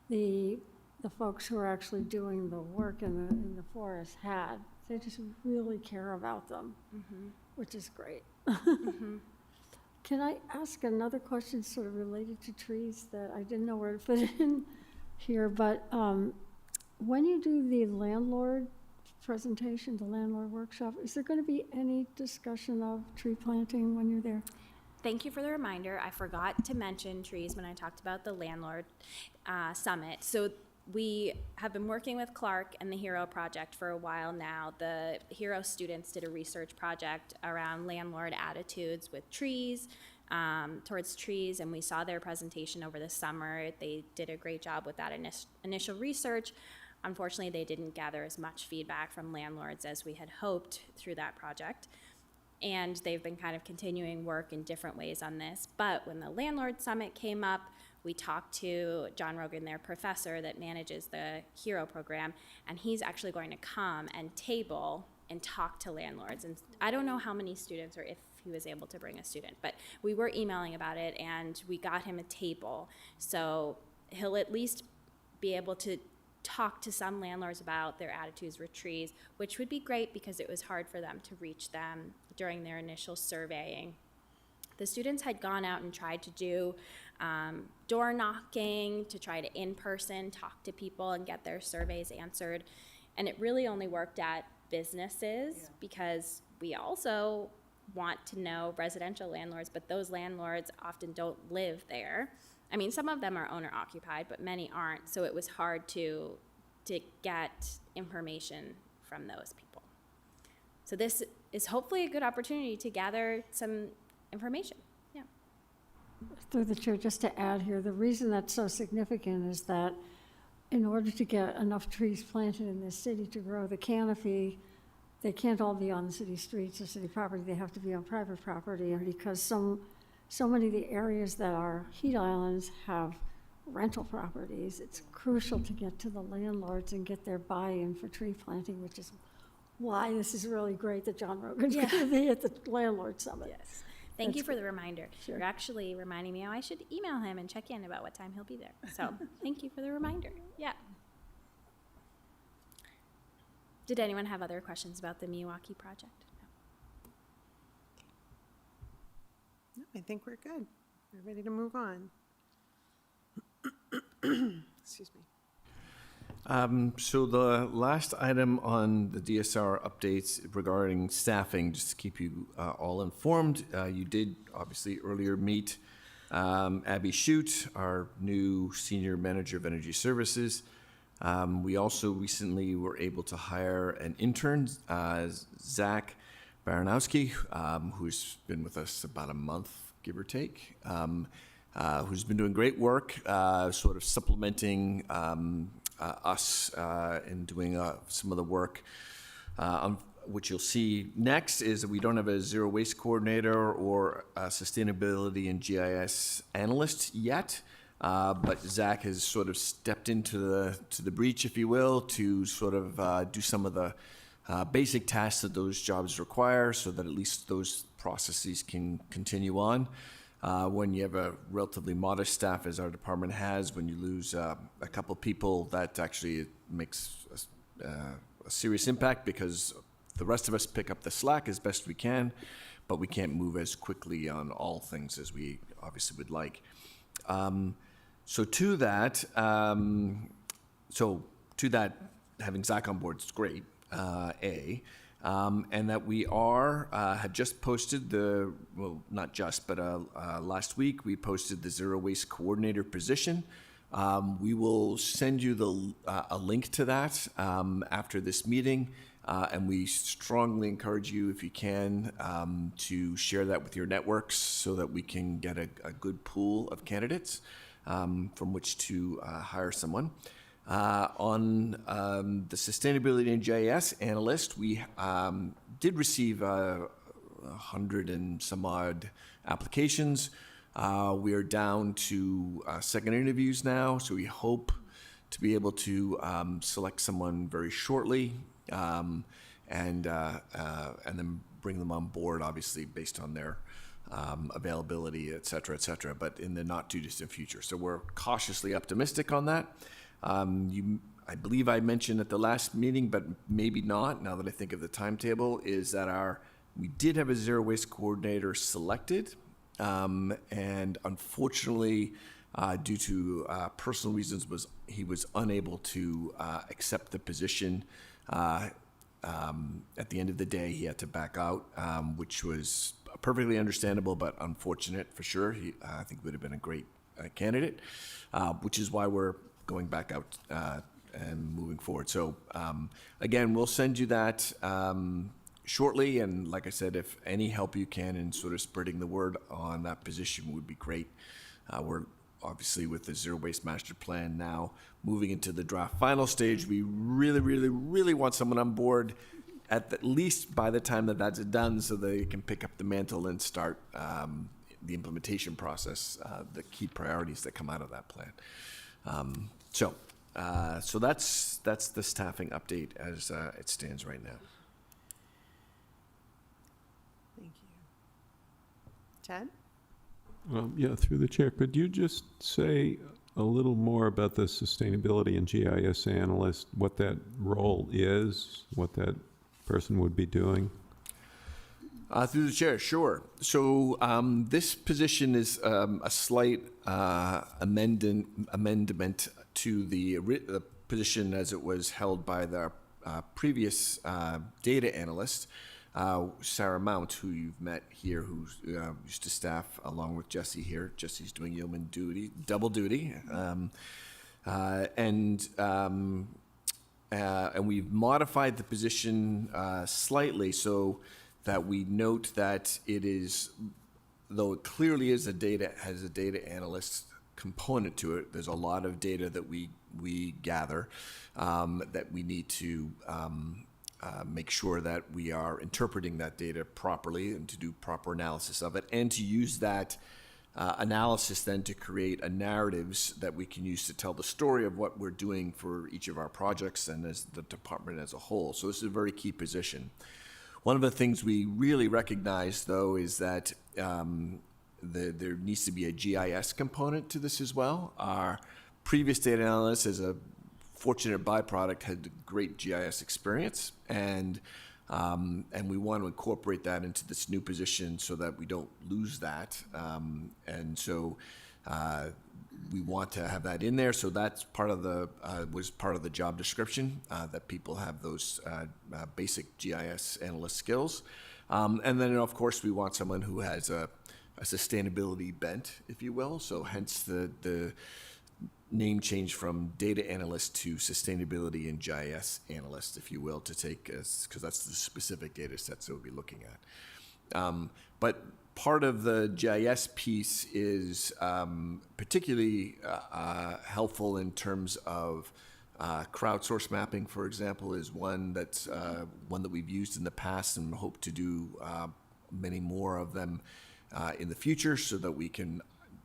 the folks who are actually doing the work in the forest had. They just really care about them, which is great. Can I ask another question sort of related to trees that I didn't know where to fit in here, but when you do the landlord presentation, the landlord workshop, is there going to be any discussion of tree planting when you're there? Thank you for the reminder. I forgot to mention trees when I talked about the landlord summit. So we have been working with Clark and the HERO project for a while now. The HERO students did a research project around landlord attitudes with trees, towards trees, and we saw their presentation over the summer. They did a great job with that initial research. Unfortunately, they didn't gather as much feedback from landlords as we had hoped through that project. And they've been kind of continuing work in different ways on this. But when the landlord summit came up, we talked to John Rogan, their professor that manages the HERO program, and he's actually going to come and table and talk to landlords. And I don't know how many students or if he was able to bring a student, but we were emailing about it, and we got him a table. So he'll at least be able to talk to some landlords about their attitudes with trees, which would be great because it was hard for them to reach them during their initial surveying. The students had gone out and tried to do door knocking to try to in person talk to people and get their surveys answered. And it really only worked at businesses because we also want to know residential landlords, but those landlords often don't live there. I mean, some of them are owner occupied, but many aren't. So it was hard to get information from those people. So this is hopefully a good opportunity to gather some information. Yeah. Through the chair, just to add here, the reason that's so significant is that in order to get enough trees planted in this city to grow the canopy, they can't all be on the city streets or city property. They have to be on private property. And because so many of the areas that are heat islands have rental properties, it's crucial to get to the landlords and get their buy-in for tree planting, which is why this is really great that John Rogan's going to be at the landlord summit. Yes. Thank you for the reminder. Sure. You're actually reminding me, I should email him and check in about what time he'll be there. So thank you for the reminder. Yeah. Did anyone have other questions about the Milwaukee project? No, I think we're good. We're ready to move on. Excuse me. So the last item on the DSR updates regarding staffing, just to keep you all informed, you did obviously earlier meet Abby Shute, our new Senior Manager of Energy Services. We also recently were able to hire an intern, Zach Baranowski, who's been with us about a month, give or take, who's been doing great work, sort of supplementing us in doing some of the work. What you'll see next is that we don't have a zero waste coordinator or a sustainability and GIS analyst yet. But Zach has sort of stepped into the breach, if you will, to sort of do some of the basic tasks that those jobs require, so that at least those processes can continue on. When you have a relatively modest staff, as our department has, when you lose a couple people, that actually makes a serious impact, because the rest of us pick up the slack as best we can, but we can't move as quickly on all things as we obviously would like. So to that, having Zach on board is great, and that we had just posted not just, but last week we posted the zero waste coordinator position. We will send you a link to that after this meeting, and we strongly encourage you, if you can, to share that with your networks so that we can get a good pool of candidates from which to hire someone. On the sustainability and GIS analyst, we did receive 100 and some odd applications. We are down to second interviews now, so we hope to be able to select someone very shortly, and then bring them on board, obviously based on their availability, et cetera, but in the not too distant future. So we're cautiously optimistic on that. I believe I mentioned at the last meeting, but maybe not, now that I think of the timetable, is that we did have a zero waste coordinator selected, and unfortunately, due to personal reasons, he was unable to accept the position. At the end of the day, he had to back out, which was perfectly understandable, but unfortunate for sure. I think would have been a great candidate, which is why we're going back out and moving forward. So again, we'll send you that shortly. And like I said, if any help you can in sort of spreading the word on that position would be great. We're obviously with the Zero Waste Master Plan now moving into the draft final stage. We really, really, really want someone on board at least by the time that that's done, so they can pick up the mantle and start the implementation process, the key priorities that come out of that plan. So that's the staffing update as it stands right now. Thank you. Ted? Yeah, through the chair, could you just say a little more about the sustainability and GIS analyst, what that role is, what that person would be doing? Through the chair, sure. So this position is a slight amendment to the position as it was held by the previous data analyst, Sarah Mount, who you've met here, who used to staff along with Jesse here. Jesse's doing yeoman duty, double duty. And we've modified the position slightly so that we note that it is, though it clearly is has a data analyst component to it, there's a lot of data that we gather that we need to make sure that we are interpreting that data properly and to do proper analysis of it, and to use that analysis then to create narratives that we can use to tell the story of what we're doing for each of our projects and as the department as a whole. So this is a very key position. One of the things we really recognize, though, is that there needs to be a GIS component to this as well. Our previous data analyst, as a fortunate byproduct, had great GIS experience, and we want to incorporate that into this new position so that we don't lose that. And so we want to have that in there. So that's part of the was part of the job description, that people have those basic GIS analyst skills. And then, of course, we want someone who has a sustainability bent, if you will. So hence the name change from data analyst to sustainability and GIS analyst, if you will, to take, because that's the specific data sets that we'll be looking at. But part of the GIS piece is particularly helpful in terms of crowdsource mapping, for example, is one that we've used in the past and hope to do many more of them in the future, so that we can,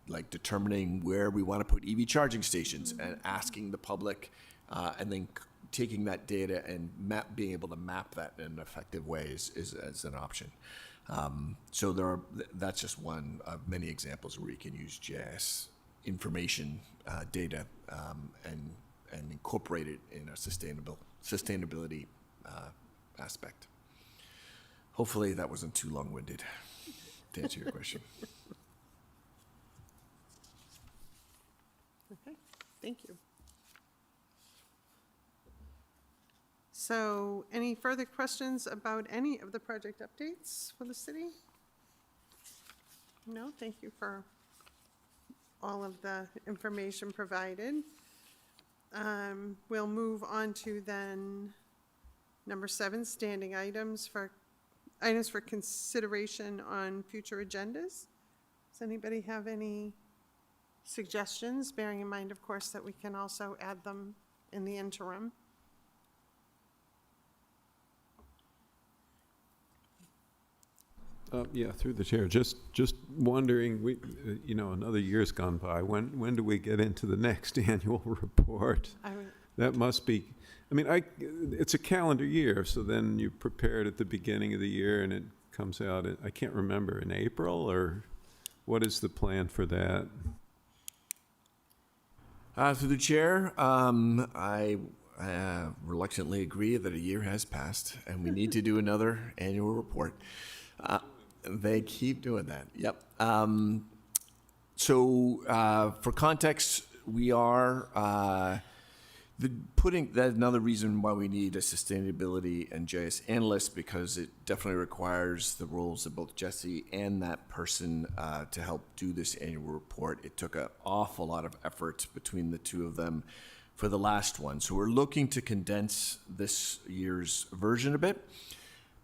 like, determining where we want to put EV charging stations and asking the public, and then taking that data and being able to map that in an effective way is an option. So that's just one of many examples where you can use GIS information data and incorporate it in a sustainability aspect. Hopefully that wasn't too long-winded to answer your question. Okay, thank you. So any further questions about any of the project updates for the city? No, thank you for all of the information provided. We'll move on to then number 7, standing items for consideration on future agendas. Does anybody have any suggestions, bearing in mind, of course, that we can also add them in the interim? Yeah, through the chair. Just wondering, another year's gone by. When do we get into the next annual report? That must be. It's a calendar year, so then you prepare it at the beginning of the year, and it comes out. I can't remember, in April, or what is the plan for that? Through the chair, I reluctantly agree that a year has passed, and we need to do another annual report. They keep doing that. Yep. So for context, we are putting that's another reason why we need a sustainability and GIS analyst, because it definitely requires the roles of both Jesse and that person to help do this annual report. It took an awful lot of effort between the two of them for the last one. So we're looking to condense this year's version a bit.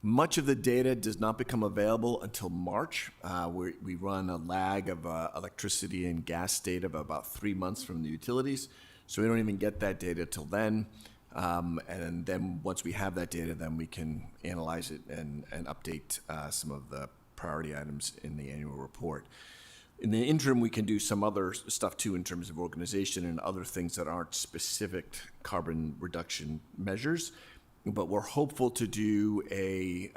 Much of the data does not become available until March. We run a lag of electricity and gas data of about 3 months from the utilities. So we don't even get that data till then. And then once we have that data, then we can analyze it and update some of the priority items in the annual report. In the interim, we can do some other stuff too in terms of organization and other things that aren't specific carbon reduction measures. But we're hopeful to do a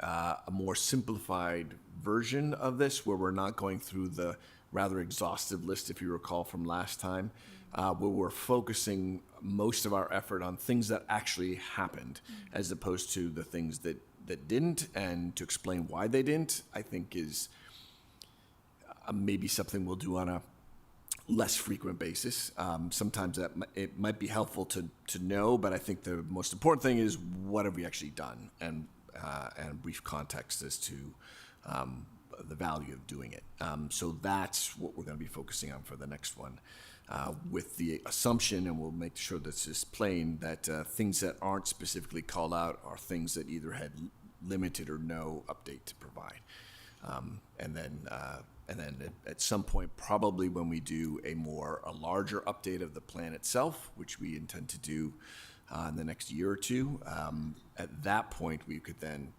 more simplified version of this, where we're not going through the rather exhaustive list, if you recall from last time, where we're focusing most of our effort on things that actually happened, as opposed to the things that didn't, and to explain why they didn't, I think is maybe something we'll do on a less frequent basis. Sometimes it might be helpful to know, but I think the most important thing is what have we actually done, and brief context as to the value of doing it. So that's what we're going to be focusing on for the next one, with the assumption, and we'll make sure this is plain, that things that aren't specifically called out are things that either had limited or no update to provide. And then at some point, probably when we do a larger update of the plan itself, which we intend to do in the next year or two, at that point, we could then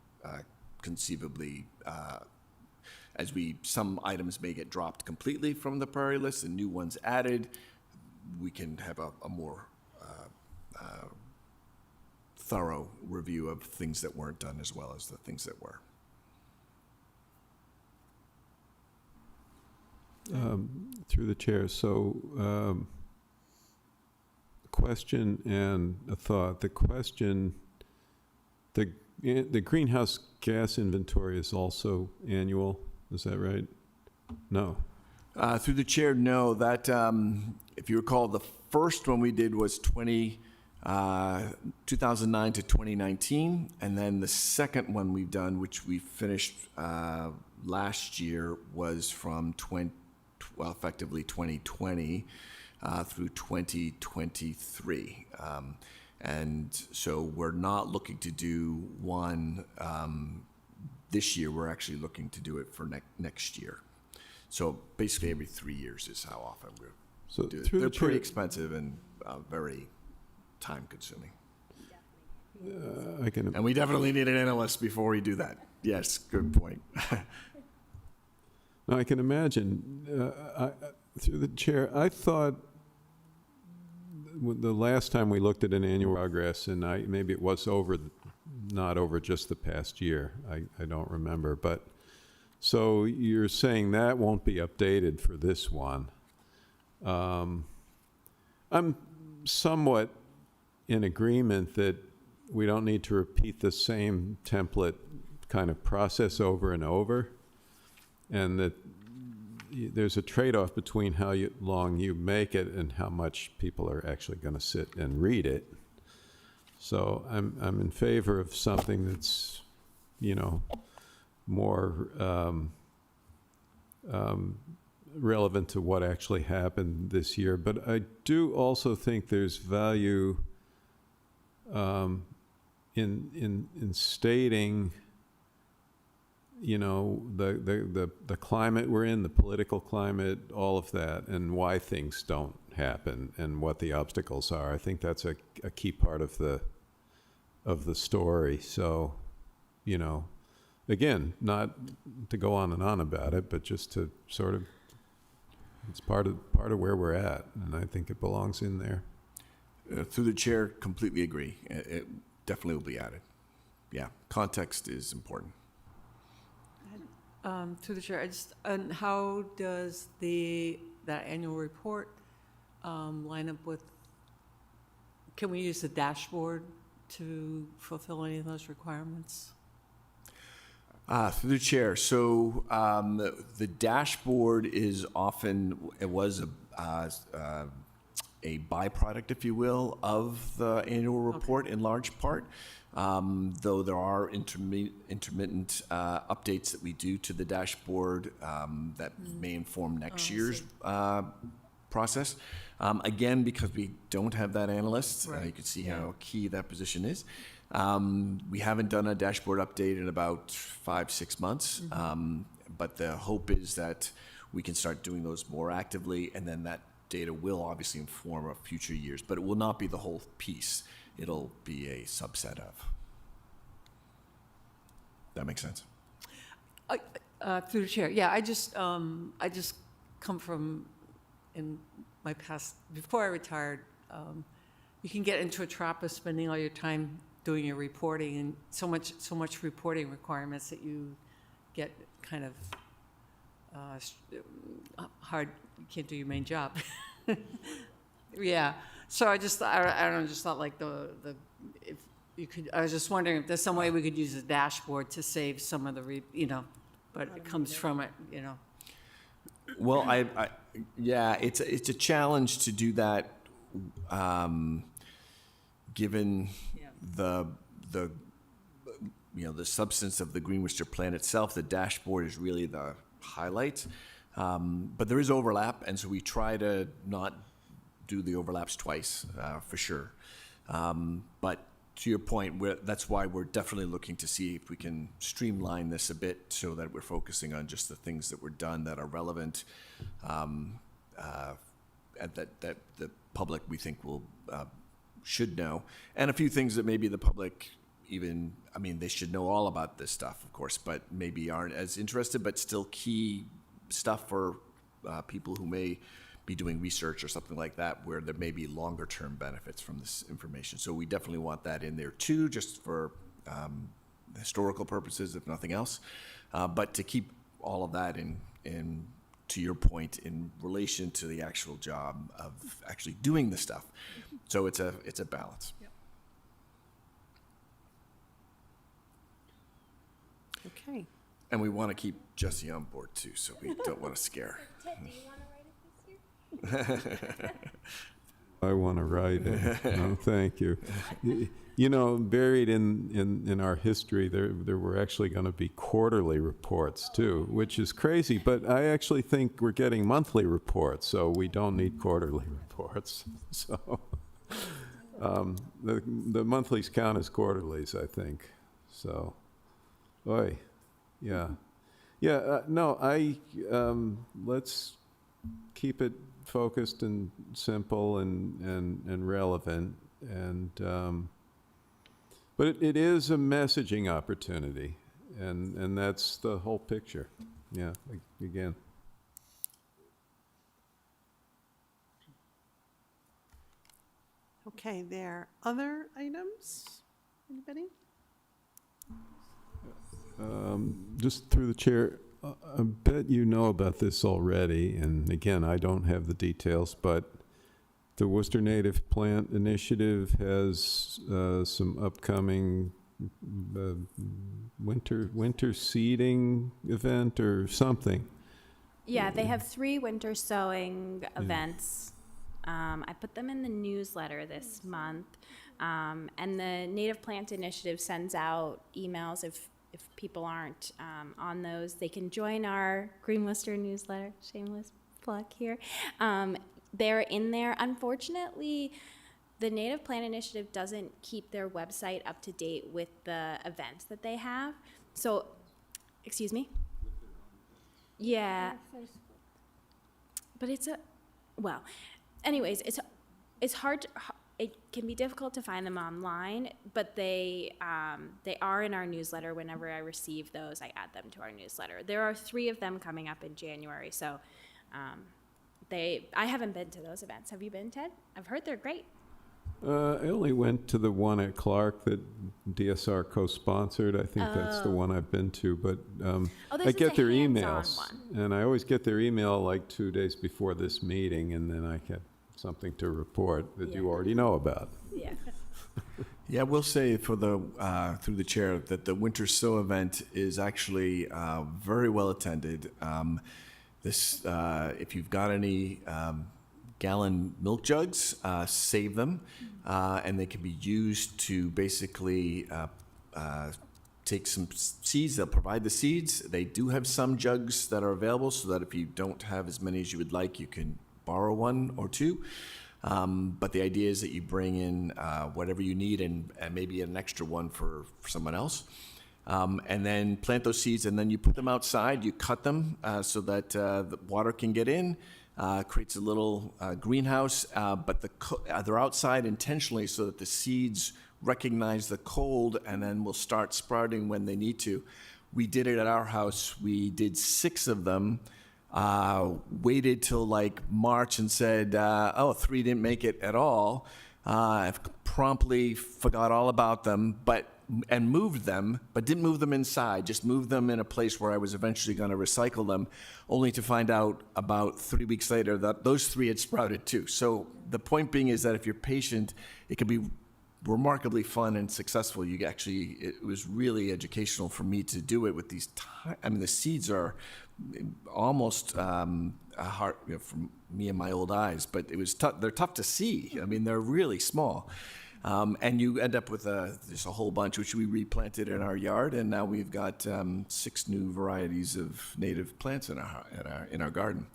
conceivably, some items may get dropped completely from the priority list and new ones added, we can have a more thorough review of things that weren't done as well as the things that were. Through the chair, so question and a thought. The question, the greenhouse gas inventory is also annual, is that right? No. Through the chair, no. That, if you recall, the first one we did was 2009 to 2019, and then the second one we've done, which we finished last year, was from effectively 2020 through 2023. And so we're not looking to do one this year. We're actually looking to do it for next year. So basically every 3 years is how often we do it. They're pretty expensive and very time consuming. And we definitely need an analyst before we do that. Yes, good point. No, I can imagine. Through the chair, I thought the last time we looked at an annual progress, and maybe it was not over just the past year, I don't remember, but so you're saying that won't be updated for this one. I'm somewhat in agreement that we don't need to repeat the same template kind of process over and over, and that there's a trade-off between how long you make it and how much people are actually going to sit and read it. So I'm in favor of something that's, more relevant to what actually happened this year. But I do also think there's value in stating, the climate we're in, the political climate, all of that, and why things don't happen and what the obstacles are. I think that's a key part of the story. So, again, not to go on and on about it, but just to sort of, it's part of where we're at, and I think it belongs in there. Through the chair, completely agree. It definitely will be added. Yeah, context is important. Through the chair, and how does that annual report line up with, can we use the dashboard to fulfill any of those requirements? Through the chair, so the dashboard is often, it was a byproduct, if you will, of the annual report in large part. Though there are intermittent updates that we do to the dashboard that may inform next year's process. Again, because we don't have that analyst, you can see how key that position is. We haven't done a dashboard update in about 5-6 months, but the hope is that we can start doing those more actively, and then that data will obviously inform of future years, but it will not be the whole piece. It'll be a subset of. That makes sense? Through the chair, yeah, I just come from, in my past, before I retired, you can get into a trap of spending all your time doing your reporting, and so much reporting requirements that you get kind of hard, you can't do your main job. Yeah, so I don't know, just thought like if you could, I was just wondering if there's some way we could use a dashboard to save some of the, but it comes from it, Well, yeah, it's a challenge to do that, given Yeah. the the substance of the Green Worcester plan itself. The dashboard is really the highlight, but there is overlap, and so we try to not do the overlaps twice, for sure. But to your point, that's why we're definitely looking to see if we can streamline this a bit so that we're focusing on just the things that were done that are relevant, and that the public, we think, should know, and a few things that maybe the public they should know all about this stuff, of course, but maybe aren't as interested, but still key stuff for people who may be doing research or something like that, where there may be longer term benefits from this information. So we definitely want that in there too, just for historical purposes, if nothing else. But to keep all of that in, to your point, in relation to the actual job of actually doing the stuff. So it's a balance. Okay. And we want to keep Jesse on board too, so we don't want to scare. Ted, do you want to write it this year? I want to write it. No, thank you. Buried in our history, there were actually going to be quarterly reports too, which is crazy. But I actually think we're getting monthly reports, so we don't need quarterly reports. So the monthlies count as quarterlies, I think. So, oy, yeah. No, let's keep it focused and simple and relevant, but it is a messaging opportunity, and that's the whole picture. Yeah, again. Okay, there are other items? Anybody? Just through the chair, I bet you know about this already, and again, I don't have the details, but the Worcester Native Plant Initiative has some upcoming winter seeding event or something. Yeah, they have 3 winter sowing events. I put them in the newsletter this month. And the Native Plant Initiative sends out emails if people aren't on those. They can join our Green Worcester newsletter. Shameless plug here. They're in there. Unfortunately, the Native Plant Initiative doesn't keep their website up to date with the events that they have. So, excuse me? Yeah. But anyways, it's hard to, it can be difficult to find them online, but they are in our newsletter. Whenever I receive those, I add them to our newsletter. There are 3 of them coming up in January, so I haven't been to those events. Have you been, Ted? I've heard they're great. I only went to the one at Clark that DSR co-sponsored. I think that's the one I've been to, but I get their emails, and I always get their email like 2 days before this meeting, and then I get something to report that you already know about. Yeah. Yeah, we'll say for the through the chair that the Winter Sow event is actually very well attended. If you've got any gallon milk jugs, save them, and they can be used to basically take some seeds. They'll provide the seeds. They do have some jugs that are available, so that if you don't have as many as you would like, you can borrow 1 or 2. But the idea is that you bring in whatever you need and maybe an extra one for someone else. And then plant those seeds, and then you put them outside. You cut them so that the water can get in. Creates a little greenhouse, but they're outside intentionally so that the seeds recognize the cold and then will start sprouting when they need to. We did it at our house. We did 6 of them. Waited till like March and said, 3 didn't make it at all. I promptly forgot all about them, but and moved them, but didn't move them inside, just moved them in a place where I was eventually going to recycle them, only to find out about 3 weeks later that those 3 had sprouted too. So the point being is that if you're patient, it can be remarkably fun and successful. It was really educational for me to do it with these. The seeds are almost hard for me and my old eyes, but it was tough. They're tough to see. I mean, they're really small. And you end up with just a whole bunch, which we replanted in our yard, and now we've got 6 new varieties of native plants in our garden,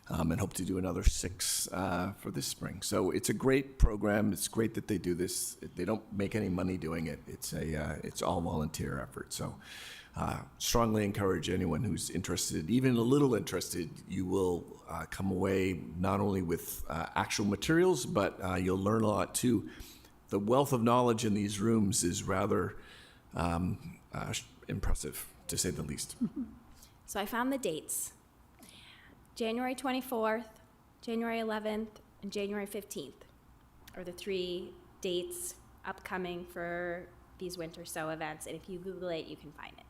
and hope to do another 6 for this spring. So it's a great program. It's great that they do this. They don't make any money doing it. It's all volunteer effort. So strongly encourage anyone who's interested, even a little interested. You will come away not only with actual materials, but you'll learn a lot too. The wealth of knowledge in these rooms is rather impressive, to say the least. So I found the dates. January 24th, January 11th, and January 15th are the 3 dates upcoming for these winter sow events. And if you Google it, you can find it.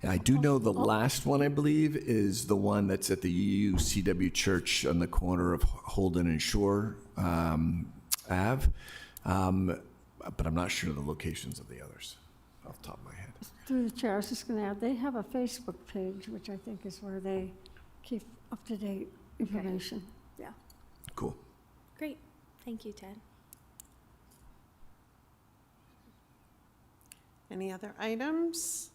I do know the last one, I believe, is the one that's at the UCW Church on the corner of Holden and Shore Ave, but I'm not sure the locations of the others off the top of my head. Through the chair, I was just going to add, they have a Facebook page, which I think is where they keep up-to-date information. Yeah. Cool. Great. Thank you, Ted. Any other items?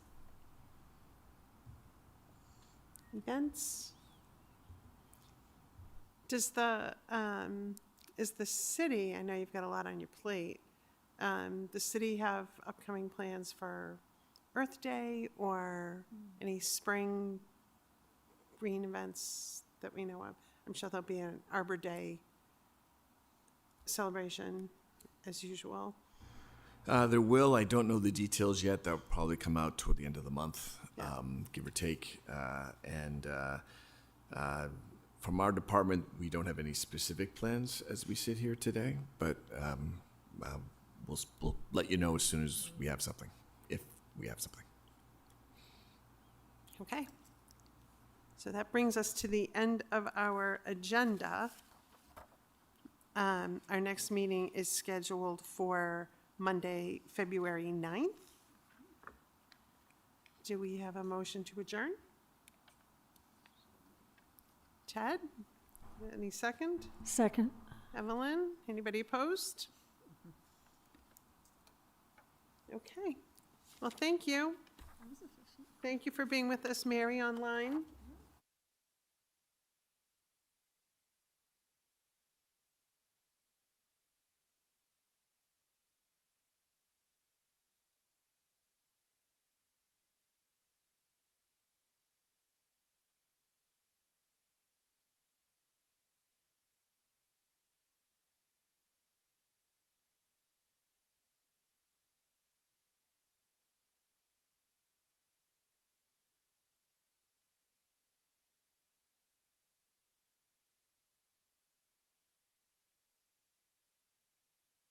Events? Does is the city, I know you've got a lot on your plate, the city have upcoming plans for Earth Day or any spring green events that we know of? I'm sure there'll be an Arbor Day celebration as usual. There will. I don't know the details yet. That'll probably come out toward the end of the month, give or take. From our department, we don't have any specific plans as we sit here today, but we'll let you know as soon as we have something, if we have something. Okay. So that brings us to the end of our agenda. Our next meeting is scheduled for Monday, February 9th. Do we have a motion to adjourn? Ted, any second? Second. Evelyn, anybody opposed? Okay. Well, thank you. Thank you for being with us, Mary, online.